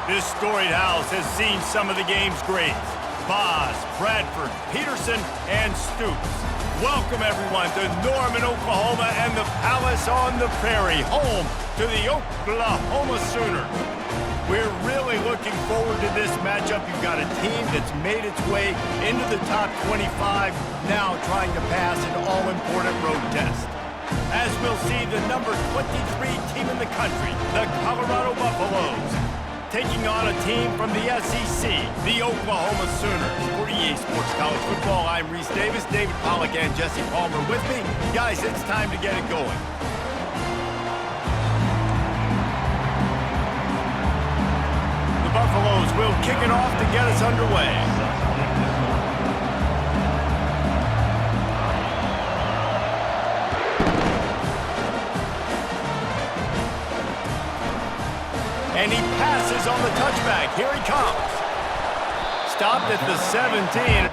This storied house has seen some of the game's greats. Boz, Bradford, Peterson, and Stoops. Welcome, everyone, to Norman, Oklahoma, and the Palace on the Prairie, home to the Oklahoma Sooners. We're really looking forward to this matchup. You've got a team that's made its way into the top 25, now trying to pass an all-important road test. As we'll see, the number 23 team in the country, the Colorado Buffaloes, taking on a team from the SEC, the Oklahoma Sooners. For EA Sports College Football, I'm Reese Davis, David Pollack, and Jesse Palmer with me. Guys, it's time to get it going. The Buffaloes will kick it off to get us underway. And he passes on the touchback. Here he comes. Stopped at the 17.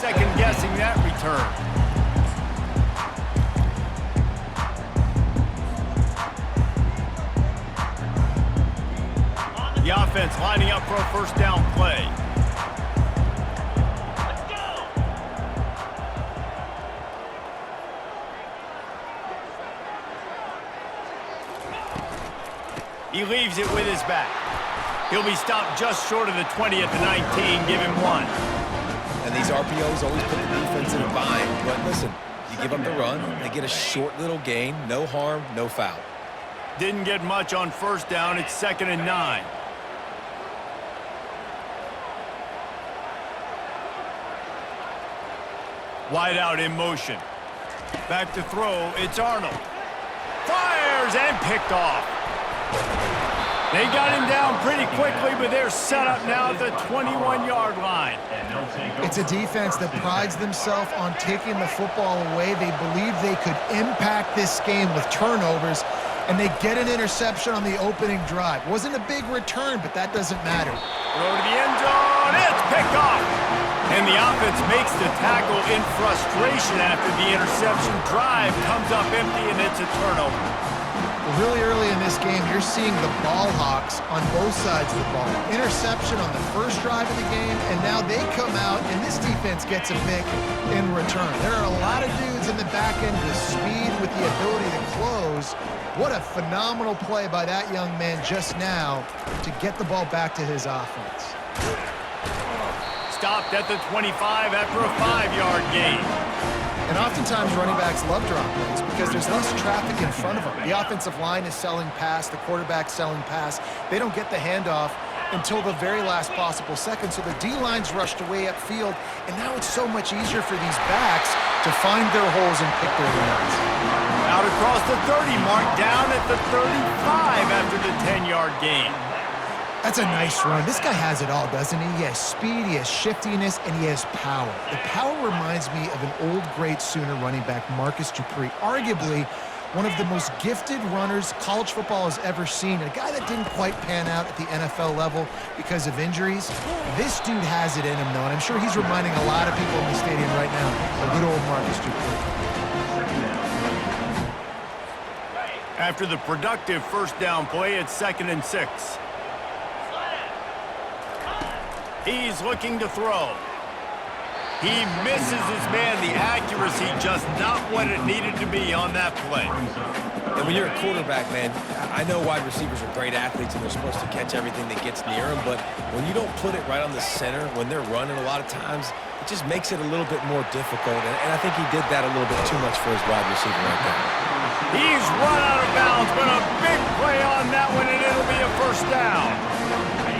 Second guessing that return. The offense lining up for a first down play. Let's go. He leaves it with his back. He'll be stopped just short of the 20 at the 19. Give him one. And these RPOs always put the defense in a bind. But listen, you give up the run, they get a short little gain, no harm, no foul. Didn't get much on first down. It's 2nd and 9. Wide out in motion. Back to throw. It's Arnold. Fires and picked off. They got him down pretty quickly, but they're set up now at the 21-yard line. It's a defense that prides themselves on taking the football away. They believe they could impact this game with turnovers, and they get an interception on the opening drive. Wasn't a big return, but that doesn't matter. Throw to the end zone. It's picked off. And the offense makes the tackle in frustration after the interception. Drive comes up empty, and it's a turnover. Really early in this game, you're seeing the ball hawks on both sides of the ball. Interception on the first drive of the game, and now they come out, and this defense gets a pick in return. There are a lot of dudes in the back end with speed, with the ability to close. What a phenomenal play by that young man just now to get the ball back to his offense. Stopped at the 25 after a 5-yard gain. And oftentimes running backs love drop plays because there's less traffic in front of them. The offensive line is selling pass, the quarterback's selling pass. They don't get the handoff until the very last possible second, so the D-line's rushed away upfield, and now it's so much easier for these backs to find their holes and pick their lanes. Out across the 30 mark, down at the 35 after the 10-yard gain. That's a nice run. This guy has it all, doesn't he? He has speed, he has shiftiness, and he has power. The power reminds me of an old great Sooner running back, Marcus Dupree, arguably one of the most gifted runners college football has ever seen. A guy that didn't quite pan out at the NFL level because of injuries. This dude has it in him, though, and I'm sure he's reminding a lot of people in the stadium right now of good old Marcus Dupree. After the productive first down play, it's 2nd and 6. He's looking to throw. He misses his man. The accuracy just not what it needed to be on that play. And when you're a quarterback, man, I know wide receivers are great athletes and they're supposed to catch everything that gets near them, but when you don't put it right on the center, when they're running a lot of times, it just makes it a little bit more difficult. And I think he did that a little bit too much for his wide receiver right there. He's run out of bounds, but a big play on that one, and it'll be a first down.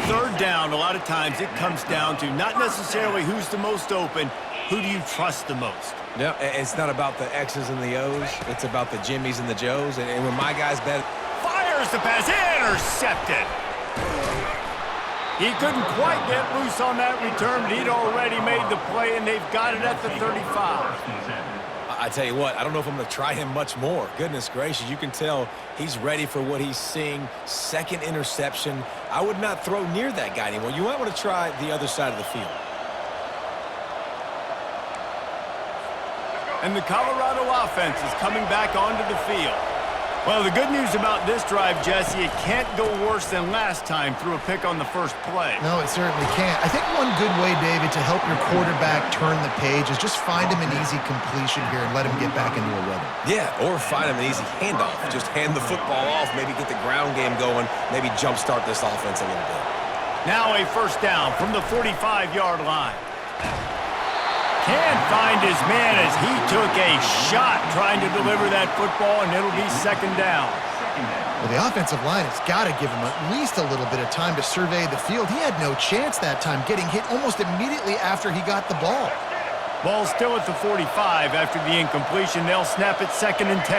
Third down, a lot of times it comes down to not necessarily who's the most open, who do you trust the most? Yeah, it's not about the X's and the O's. It's about the Jimmies and the Joes. And when my guys bet... Fires the pass, intercepted. He couldn't quite get loose on that return, but he'd already made the play, and they've got it at the 35. I tell you what, I don't know if I'm going to try him much more. Goodness gracious, you can tell he's ready for what he's seeing. Second interception. I would not throw near that guy anymore. You might want to try the other side of the field. And the Colorado offense is coming back onto the field. Well, the good news about this drive, Jesse, it can't go worse than last time through a pick on the first play. No, it certainly can't. I think one good way, David, to help your quarterback turn the page is just find him an easy completion here and let him get back into a rhythm. Yeah, or find him an easy handoff. Just hand the football off, maybe get the ground game going, maybe jumpstart this offense a little bit. Now a first down from the 45-yard line. Can't find his man as he took a shot trying to deliver that football, and it'll be second down. Well, the offensive line has got to give him at least a little bit of time to survey the field. He had no chance that time, getting hit almost immediately after he got the ball. Ball still at the 45 after the incompletion. They'll snap it 2nd and 10.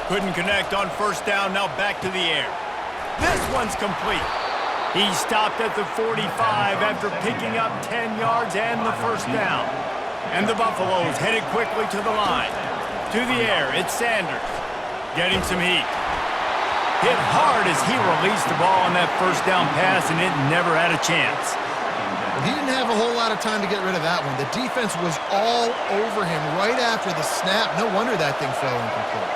Couldn't connect on first down, now back to the air. This one's complete. He stopped at the 45 after picking up 10 yards and the first down. And the Buffaloes headed quickly to the line. To the air, it's Sanders. Getting some heat. Hit hard as he released the ball on that first down pass, and it never had a chance. Well, he didn't have a whole lot of time to get rid of that one. The defense was all over him right after the snap. No wonder that thing fell incomplete.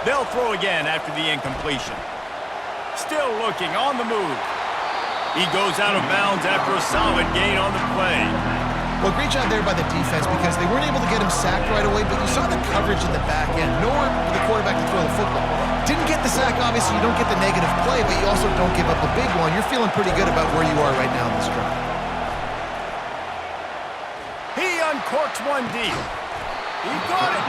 They'll throw again after the incompletion. Still looking, on the move. He goes out of bounds after a solid gain on the play. Well, great job there by the defense because they weren't able to get him sacked right away, but you saw the coverage in the back end. Nowhere for the quarterback to throw the football. Didn't get the sack, obviously. You don't get the negative play, but you also don't give up a big one. You're feeling pretty good about where you are right now in this drive. He uncorks one deep. He got it.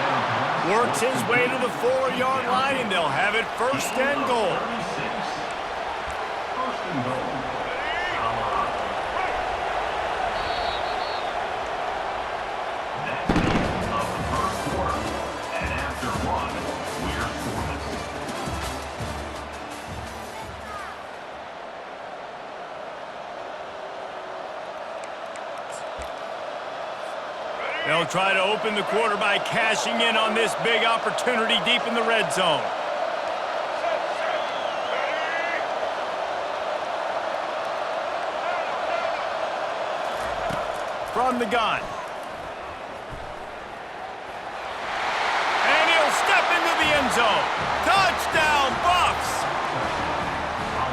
Works his way to the 4-yard line, and they'll have it 1st and goal. They'll try to open the quarter by cashing in on this big opportunity deep in the red zone. From the gun. And he'll step into the end zone. Touchdown, Buffs!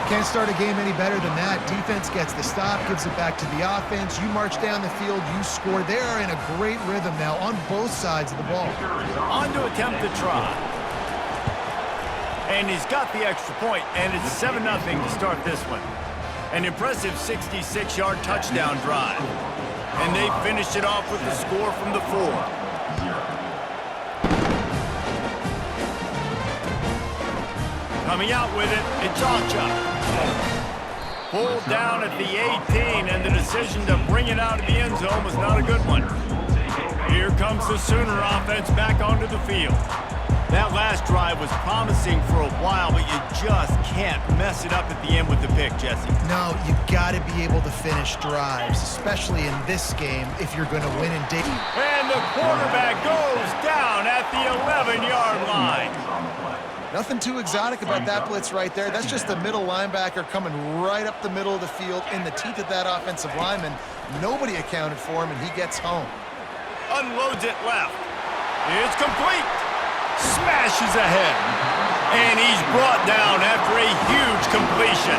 Can't start a game any better than that. Defense gets the stop, gives it back to the offense. You march down the field, you score. They are in a great rhythm now on both sides of the ball. On to attempt the try. And he's got the extra point, and it's 7-0 to start this one. An impressive 66-yard touchdown drive. And they finished it off with the score from the 4. Coming out with it, it's Ocha. Pulled down at the 18, and the decision to bring it out of the end zone was not a good one. Here comes the Sooner offense back onto the field. That last drive was promising for a while, but you just can't mess it up at the end with the pick, Jesse. No, you got to be able to finish drives, especially in this game if you're going to win in day. And the quarterback goes down at the 11-yard line. Nothing too exotic about that blitz right there. That's just the middle linebacker coming right up the middle of the field in the teeth of that offensive lineman. Nobody accounted for him, and he gets home. Unloads it left. It's complete. Smashes ahead. And he's brought down after a huge completion.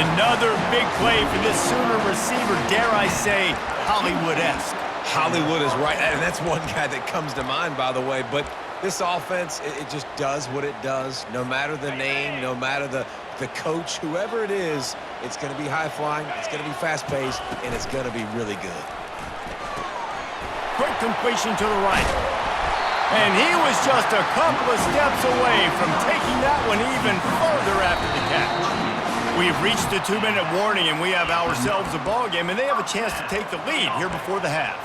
Another big play for this Sooner receiver, dare I say, Hollywood-esque. Hollywood is right, and that's one guy that comes to mind, by the way, but this offense, it just does what it does. No matter the name, no matter the coach, whoever it is, it's going to be high-flying, it's going to be fast-paced, and it's going to be really good. Quick completion to the right. And he was just a couple of steps away from taking that one even further after the catch. We've reached the 2-minute warning, and we have ourselves a ball game, and they have a chance to take the lead here before the half.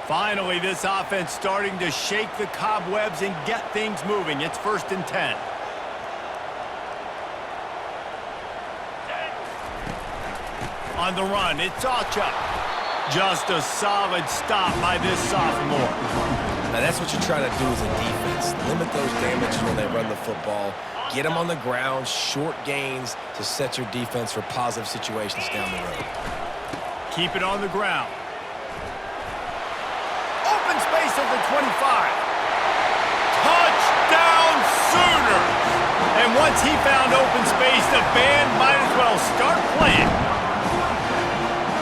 Finally, this offense starting to shake the cobwebs and get things moving. It's 1st and 10. On the run, it's Ocha. Just a solid stop by this sophomore. Now that's what you're trying to do as a defense. Limit those damages when they run the football. Get them on the ground, short gains to set your defense for positive situations down the road. Keep it on the ground. Open space at the 25. Touchdown Sooners! And once he found open space, the band might as well start playing.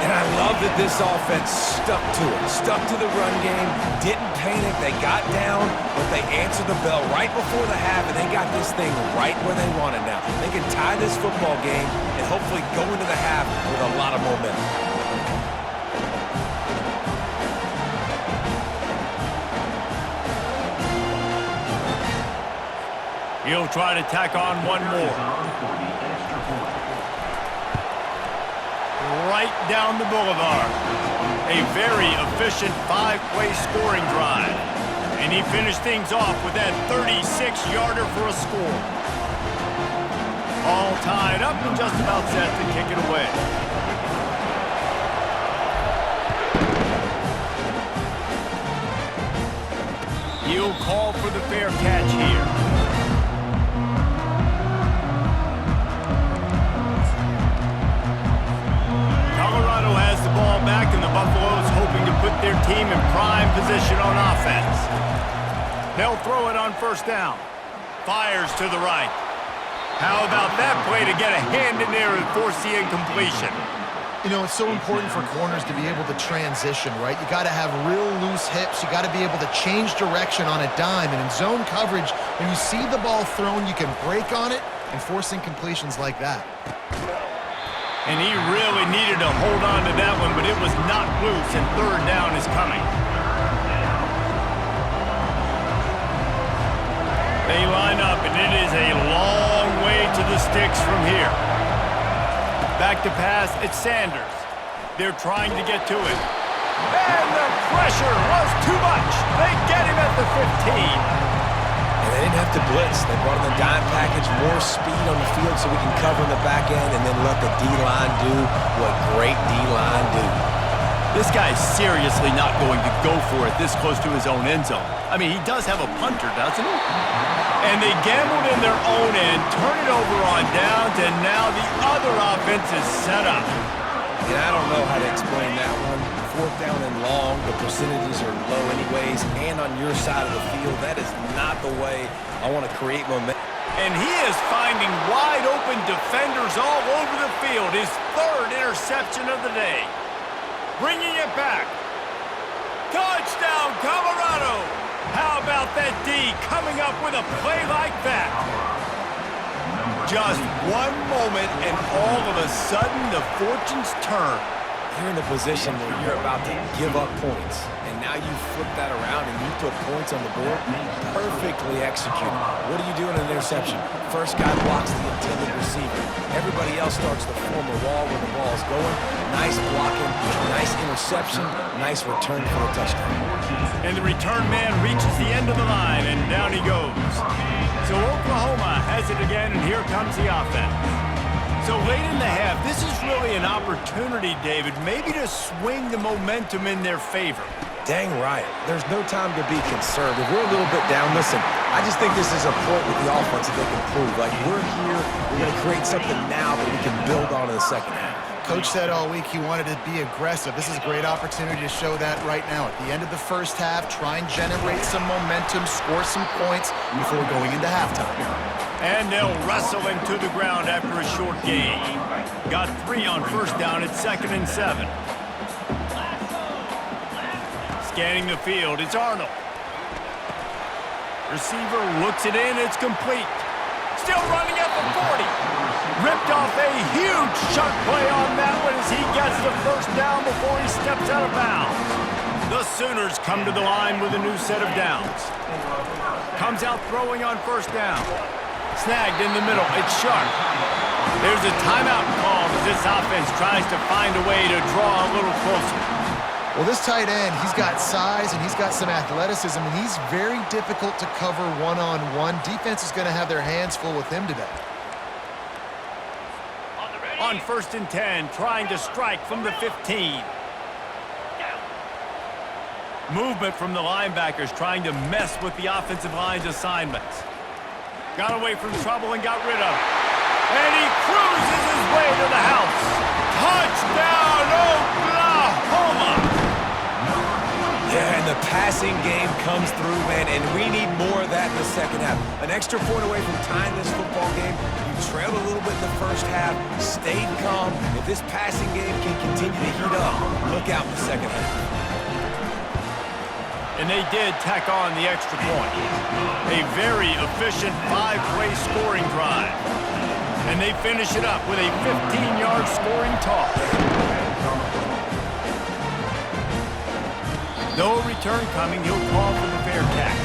And I love that this offense stuck to it. Stuck to the run game, didn't panic, they got down, but they answered the bell right before the half, and they got this thing right where they want it now. They can tie this football game and hopefully go into the half with a lot of momentum. He'll try to tack on one more. Right down the boulevard. A very efficient 5-play scoring drive. And he finished things off with that 36-yarder for a score. All tied up and just about set to kick it away. He'll call for the fair catch here. Has the ball back, and the Buffaloes hoping to put their team in prime position on offense. They'll throw it on 1st down. Fires to the right. How about that play to get a hand in there and force the incompletion? You know, it's so important for corners to be able to transition, right? You got to have real loose hips. You got to be able to change direction on a dime. And in zone coverage, when you see the ball thrown, you can break on it and force incompletions like that. And he really needed to hold on to that one, but it was not loose, and 3rd down is coming. They line up, and it is a long way to the sticks from here. Back to pass, it's Sanders. They're trying to get to it. And the pressure was too much. They get him at the 15. And they didn't have to blitz. They brought in the dime package, more speed on the field so we can cover in the back end and then let the D-line do what great D-line do. This guy's seriously not going to go for it this close to his own end zone. I mean, he does have a punter, doesn't he? And they gambled in their own end, turn it over on downs, and now the other offense is set up. And I don't know how to explain that one. 4th down and long, the percentages are low anyways, and on your side of the field, that is not the way I want to create momentum. And he is finding wide open defenders all over the field. His 3rd interception of the day. Bringing it back. Touchdown, Colorado! How about that D coming up with a play like that? Just one moment, and all of a sudden, the fortunes turn. You're in a position where you're about to give up points, and now you flip that around and you put points on the board. Perfectly executed. What do you do in an interception? First guy blocks the intended receiver. Everybody else starts to form a wall where the ball is going. Nice blocking, nice interception, nice return for a touchdown. And the return man reaches the end of the line, and down he goes. So Oklahoma has it again, and here comes the offense. So late in the half, this is really an opportunity, David, maybe to swing the momentum in their favor. Dang right. There's no time to be conservative. We're a little bit down. Listen, I just think this is a point with the offense that they can prove. Like, we're here, we're going to create something now that we can build on in the second half. Coach said all week he wanted to be aggressive. This is a great opportunity to show that right now. At the end of the 1st half, try and generate some momentum, score some points before going into halftime. And they'll wrestle him to the ground after a short gain. Got 3 on 1st down at 2nd and 7. Scanning the field, it's Arnold. Receiver looks it in, it's complete. Still running at the 40. Ripped off a huge chunk play on that one as he gets the 1st down before he steps out of bounds. Sooners come to the line with a new set of downs. Comes out throwing on first down. Snagged in the middle. It's Sharp. There's a timeout called as this offense tries to find a way to draw a little closer. Well, this tight end, he's got size and he's got some athleticism, and he's very difficult to cover one-on-one. Defense is going to have their hands full with him today. On 1st and 10, trying to strike from the 15. Movement from the linebackers trying to mess with the offensive line's assignments. Got away from trouble and got rid of it. And he cruises his way to the house. Touchdown, Oklahoma! Yeah, and the passing game comes through, man, and we need more of that in the second half. An extra point away from tying this football game. You trailed a little bit in the first half, stayed calm. If this passing game can continue to heat up, look out in the second half. And they did tack on the extra point. A very efficient 5-play scoring drive. And they finish it up with a 15-yard scoring toss. No return coming. He'll call for the fair catch.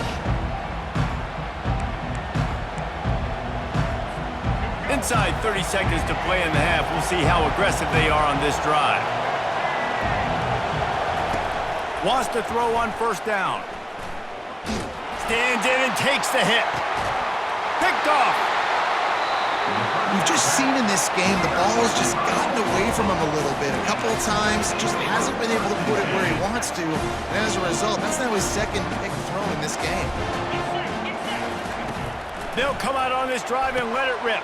Inside 30 seconds to play in the half. We'll see how aggressive they are on this drive. Wants to throw on first down. Stands in and takes the hit. Picked off. We've just seen in this game the ball has just gotten away from him a little bit. A couple of times, just hasn't been able to put it where he wants to. And as a result, that's now his second pick throw in this game. They'll come out on this drive and let it rip.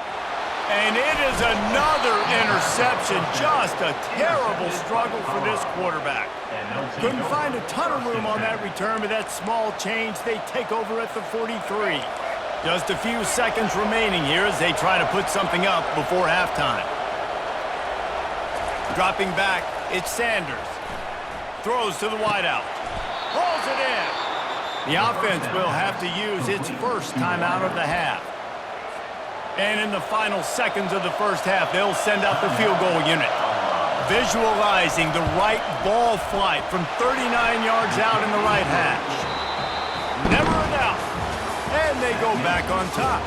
And it is another interception. Just a terrible struggle for this quarterback. Couldn't find a ton of room on that return, but that small change, they take over at the 43. Just a few seconds remaining here as they try to put something up before halftime. Dropping back, it's Sanders. Throws to the wideout. Pulls it in. The offense will have to use its first timeout of the half. And in the final seconds of the first half, they'll send out the field goal unit. Visualizing the right ball flight from 39 yards out in the right hash. Never a doubt. And they go back on top.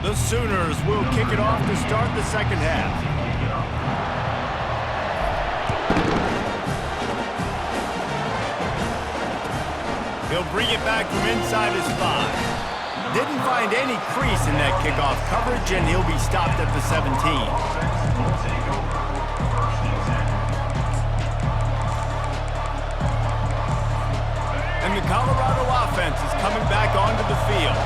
The Sooners will kick it off to start the second half. He'll bring it back from inside his 5. Didn't find any crease in that kickoff coverage, and he'll be stopped at the 17. And the Colorado offense is coming back onto the field.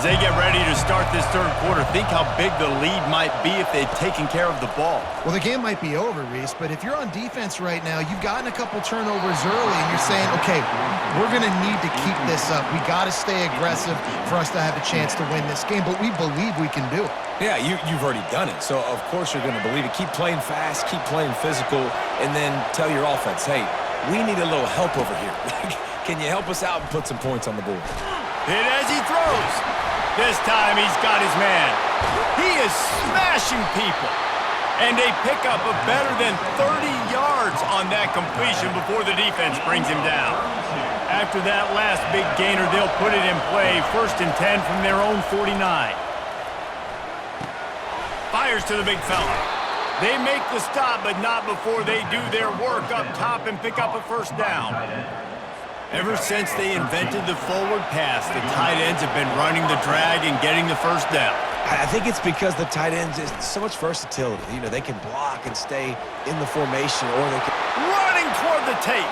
As they get ready to start this third quarter, think how big the lead might be if they'd taken care of the ball. Well, the game might be over, Reese, but if you're on defense right now, you've gotten a couple turnovers early, and you're saying, okay, we're going to need to keep this up. We got to stay aggressive for us to have a chance to win this game, but we believe we can do it. Yeah, you've already done it, so of course you're going to believe it. Keep playing fast, keep playing physical, and then tell your offense, hey, we need a little help over here. Can you help us out and put some points on the board? Hit as he throws. This time he's got his man. He is smashing people. And they pick up a better than 30 yards on that completion before the defense brings him down. After that last big gainer, they'll put it in play. 1st and 10 from their own 49. Fires to the big fella. They make the stop, but not before they do their work up top and pick up a first down. Ever since they invented the forward pass, the tight ends have been running the drag and getting the first down. I think it's because the tight ends is so much versatility. You know, they can block and stay in the formation, or they can... Running toward the tape.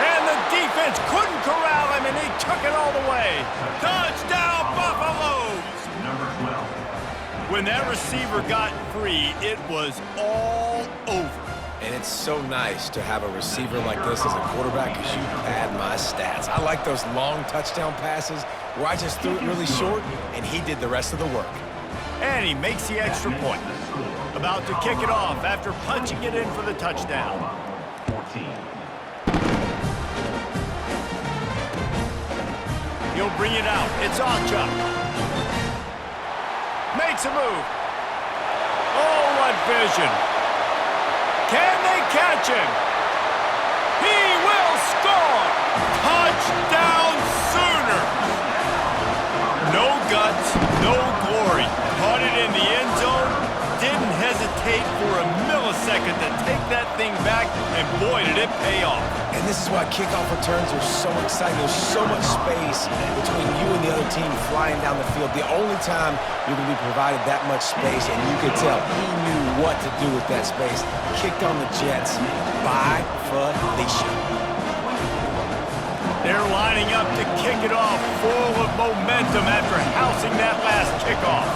And the defense couldn't corral him, and he took it all the way. Touchdown, Buffaloes! Number 12. When that receiver got free, it was all over. And it's so nice to have a receiver like this as a quarterback because you pad my stats. I like those long touchdown passes where I just threw it really short and he did the rest of the work. And he makes the extra point. About to kick it off after punching it in for the touchdown. 14. He'll bring it out. It's Achuk. Makes a move. Oh, what vision. Can they catch him? He will score! Touchdown Sooners! No guts, no glory. Caught it in the end zone. Didn't hesitate for a millisecond to take that thing back, and boy, did it pay off. And this is why kickoff returns are so exciting. There's so much space between you and the other team flying down the field. The only time you're going to be provided that much space, and you could tell he knew what to do with that space. Kicked on the Jets by Felicia. They're lining up to kick it off full of momentum after housing that last kickoff.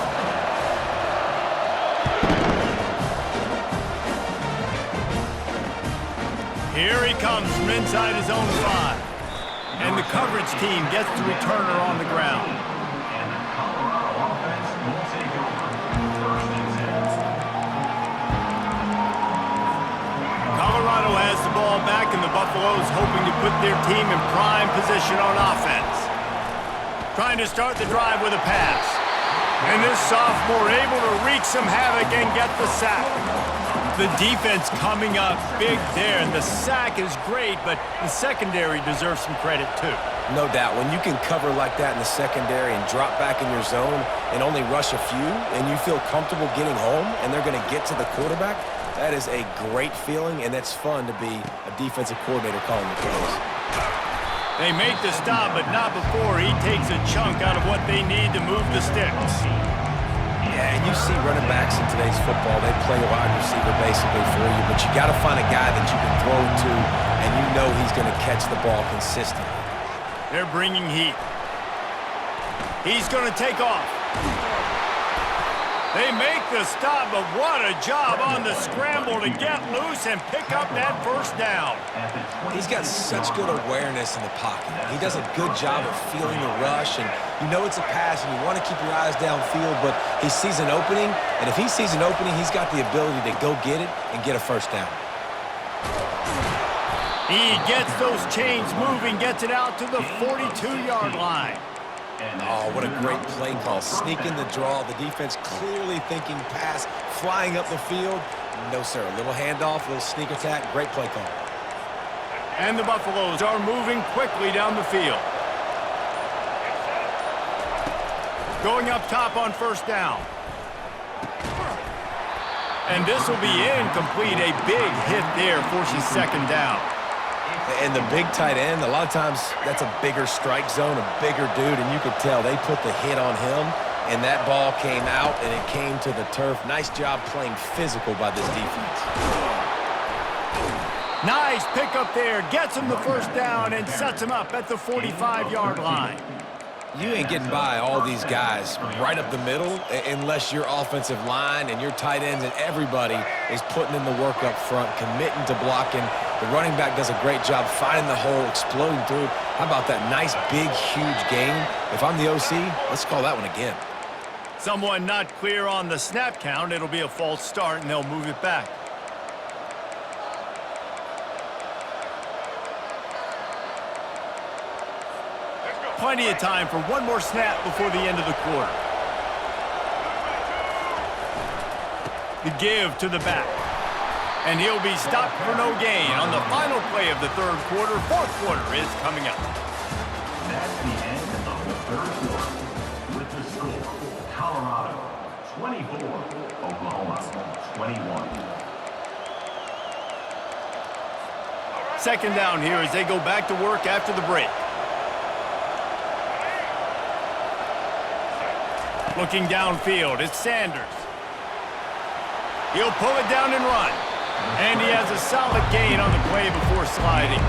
Here he comes from inside his own 5. And the coverage team gets the returner on the ground. Colorado has the ball back, and the Buffaloes hoping to put their team in prime position on offense. Trying to start the drive with a pass. And this sophomore able to wreak some havoc and get the sack. The defense coming up big there, and the sack is great, but the secondary deserves some credit too. No doubt. When you can cover like that in the secondary and drop back in your zone and only rush a few, and you feel comfortable getting home, and they're going to get to the quarterback, that is a great feeling, and it's fun to be a defensive coordinator calling the plays. They make the stop, but not before he takes a chunk out of what they need to move the sticks. Yeah, and you see running backs in today's football, they play wide receiver basically for you, but you got to find a guy that you can throw it to, and you know he's going to catch the ball consistently. They're bringing heat. He's going to take off. They make the stop, but what a job on the scramble to get loose and pick up that first down. He's got such good awareness in the pocket. He does a good job of feeling the rush, and you know it's a pass, and you want to keep your eyes downfield, but he sees an opening, and if he sees an opening, he's got the ability to go get it and get a first down. He gets those chains moving, gets it out to the 42-yard line. Oh, what a great play call. Sneaking the draw. The defense clearly thinking pass, flying up the field. No, sir. A little handoff, a little sneak attack. Great play call. And the Buffaloes are moving quickly down the field. Going up top on first down. And this will be incomplete. A big hit there forces second down. And the big tight end, a lot of times that's a bigger strike zone, a bigger dude, and you could tell they put the hit on him, and that ball came out, and it came to the turf. Nice job playing physical by this defense. Nice pickup there. Gets him the first down and sets him up at the 45-yard line. You ain't getting by all these guys right up the middle unless your offensive line and your tight ends and everybody is putting in the work up front, committing to blocking. The running back does a great job finding the hole, exploding through. How about that nice, big, huge gain? If I'm the OC, let's call that one again. Someone not clear on the snap count. It'll be a false start, and they'll move it back. Plenty of time for one more snap before the end of the quarter. The give to the back. And he'll be stopped for no gain on the final play of the third quarter. Fourth quarter is coming up. That's the end of the third quarter. With the score, Colorado 24, Oklahoma 21. Second down here as they go back to work after the break. Looking downfield, it's Sanders. He'll pull it down and run. And he has a solid gain on the play before sliding.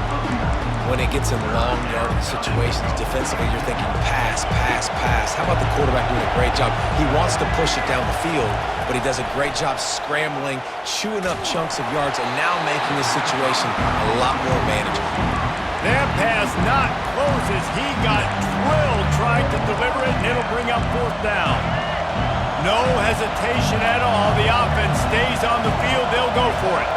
When it gets in long yardage situations, defensively you're thinking pass, pass, pass. How about the quarterback doing a great job? He wants to push it down the field, but he does a great job scrambling, chewing up chunks of yards, and now making the situation a lot more manageable. That pass not closes. He got drilled trying to deliver it, and it'll bring up fourth down. No hesitation at all. The offense stays on the field. They'll go for it.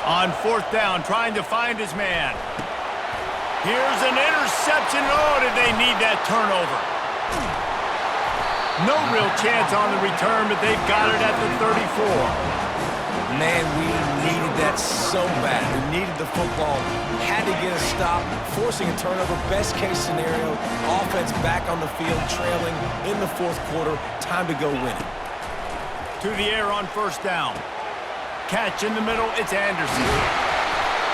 On fourth down, trying to find his man. Here's an interception. Oh, did they need that turnover? No real chance on the return, but they've got it at the 34. Man, we needed that so bad. We needed the football. Had to get a stop, forcing a turnover. Best case scenario, offense back on the field, trailing in the fourth quarter. Time to go win it. To the air on first down. Catch in the middle, it's Anderson.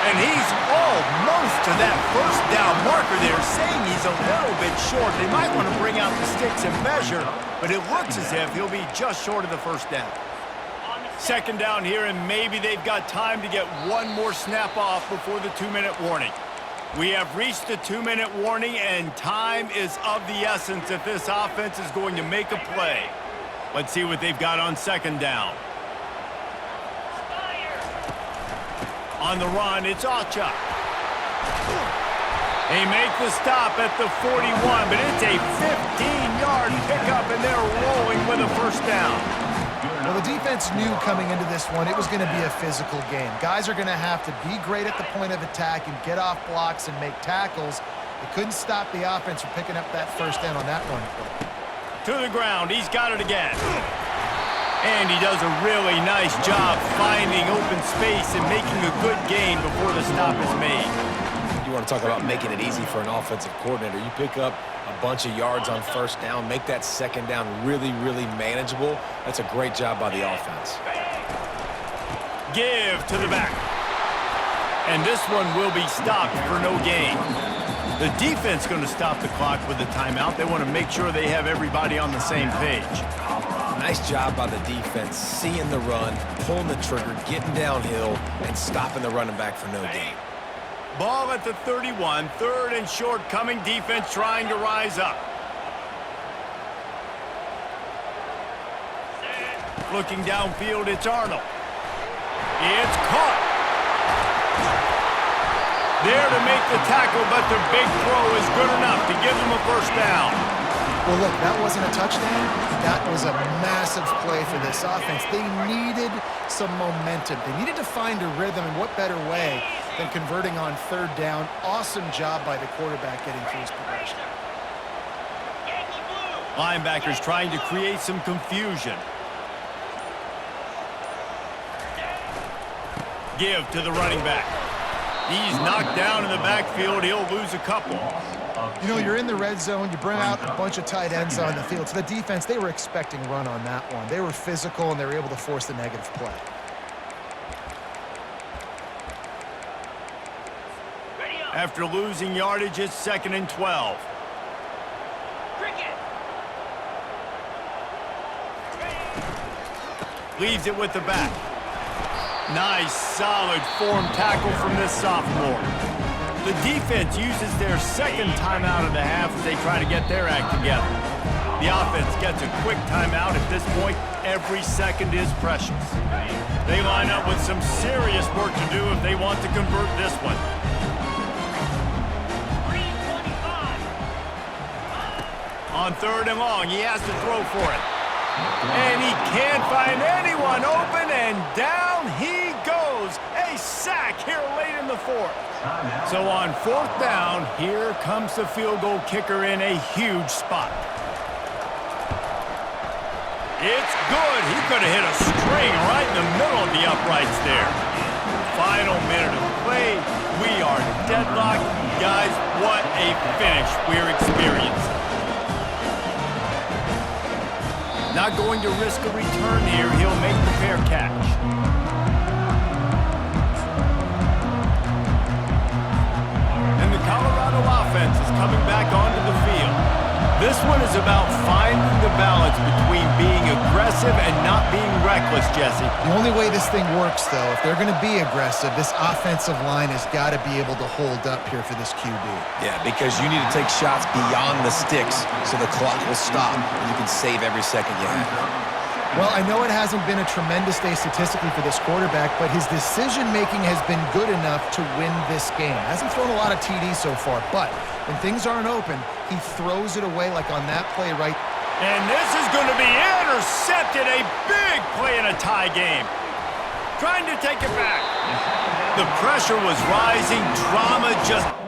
And he's almost to that first down marker there, saying he's a little bit short. They might want to bring out the sticks and measure, but it looks as if he'll be just short of the first down. Second down here, and maybe they've got time to get one more snap off before the 2-minute warning. We have reached the 2-minute warning, and time is of the essence if this offense is going to make a play. Let's see what they've got on second down. On the run, it's Ocha. They make the stop at the 41, but it's a 15-yard pickup, and they're rolling with a first down. Well, the defense knew coming into this one it was going to be a physical game. Guys are going to have to be great at the point of attack and get off blocks and make tackles. They couldn't stop the offense from picking up that first down on that run play. To the ground, he's got it again. And he does a really nice job finding open space and making a good gain before the stop is made. You want to talk about making it easy for an offensive coordinator. You pick up a bunch of yards on first down, make that second down really, really manageable. That's a great job by the offense. Give to the back. And this one will be stopped for no gain. The defense going to stop the clock with a timeout. They want to make sure they have everybody on the same page. Nice job by the defense, seeing the run, pulling the trigger, getting downhill, and stopping the running back for no gain. Ball at the 31, third and short coming, defense trying to rise up. Looking downfield, it's Arnold. It's caught. There to make the tackle, but the big throw is good enough to give them a first down. Well, look, that wasn't a touchdown. That was a massive play for this offense. They needed some momentum. They needed to find a rhythm, and what better way than converting on third down. Awesome job by the quarterback getting through his progression. Linebackers trying to create some confusion. Give to the running back. He's knocked down in the backfield. He'll lose a couple. You know, you're in the red zone. You bring out a bunch of tight ends on the field. So the defense, they were expecting run on that one. They were physical, and they were able to force the negative play. After losing yardage, it's 2nd and 12. Leaves it with the back. Nice, solid form tackle from this sophomore. The defense uses their second timeout of the half as they try to get their act together. The offense gets a quick timeout. At this point, every second is precious. They line up with some serious work to do if they want to convert this one. On third and long, he has to throw for it. And he can't find anyone open, and down he goes. A sack here late in the fourth. So on fourth down, here comes the field goal kicker in a huge spot. It's good. He could have hit a string right in the middle of the uprights there. Final minute of play. We are deadlocked. Guys, what a finish we're experiencing. Not going to risk a return here. He'll make the fair catch. And the Colorado offense is coming back onto the field. This one is about finding the balance between being aggressive and not being reckless, Jesse. The only way this thing works, though, if they're going to be aggressive, this offensive line has got to be able to hold up here for this QB. Yeah, because you need to take shots beyond the sticks so the clock will stop and you can save every second you have. Well, I know it hasn't been a tremendous day statistically for this quarterback, but his decision-making has been good enough to win this game. Hasn't thrown a lot of TDs so far, but when things aren't open, he throws it away like on that play right. And this is going to be intercepted. A big play in a tie game. trying to take it back. The pressure was rising. Drama just